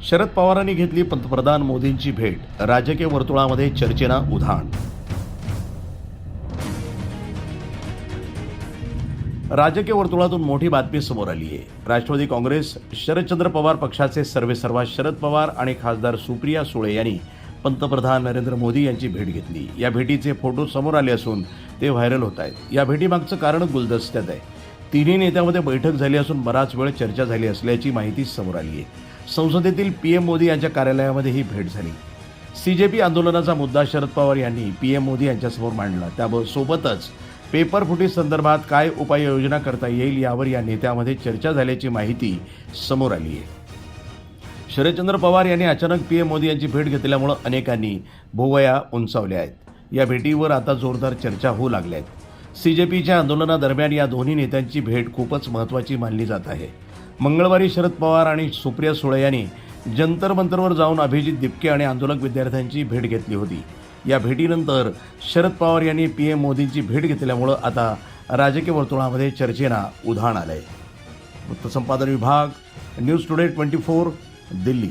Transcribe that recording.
शरद पवारांनी घेतली पंतप्रधान मोदींची भेट, राजकीय वर्तुळामध्ये चर्चेला उधाण. राजकीय वर्तुळातून मोठी बातमी समोर आली आहे. राष्ट्रवादी काँग्रेस शरदचंद्र पवार पक्षाचे सर्वेसर्वा शरद पवार आणि खासदार सुप्रिया सुळे यांनी पंतप्रधान नरेंद्र मोदी यांची भेट घेतली. या भेटीचे फोटो समोर आले असून ते व्हायरल होत आहेत. या भेटीमागचं कारण गुलदस्त्यात आहे. तिन्ही नेत्यांमध्ये बैठक झाली असून बराच वेळ चर्चा झाली असल्याची माहिती समोर आली आहे. संसदेतील पीएम मोदी यांच्या कार्यालयामध्ये ही भेट झाली. सीजेपी आंदोलनाचा मुद्दा शरद पवार यांनी पीएम मोदी यांच्यासमोर मांडला. त्यासोबतच पेपर फुटी संदर्भात काय उपाययोजना करता येईल यावर या नेत्यामध्ये चर्चा झाल्याची माहिती समोर आली आहे. शरदचंद्र पवार यांनी अचानक पीएम मोदी यांची भेट घेतल्यामुळे अनेकांनी भुवया उंचावल्या आहेत. या भेटीवर आता जोरदार चर्चा होऊ लागल्या आहेत. सीजेपीच्या आंदोलनादरम्यान या दोन्ही नेत्यांची भेट खूपच महत्त्वाची मानली जात आहे. मंगळवारी शरद पवार आणि सुप्रिया सुळे यांनी जंतर मंतरवर जाऊन अभिजित दिपके आणि आंदोलक विद्यार्थ्यांची भेट घेतली होती. या भेटीनंतर शरद पवार यांनी पीएम मोदींची भेट घेतल्यामुळं आता राजकीय वर्तुळामध्ये चर्चेला उधाण आलंय. वृत्तसंपादन विभाग, न्यूज टुडे 24, दिल्ली.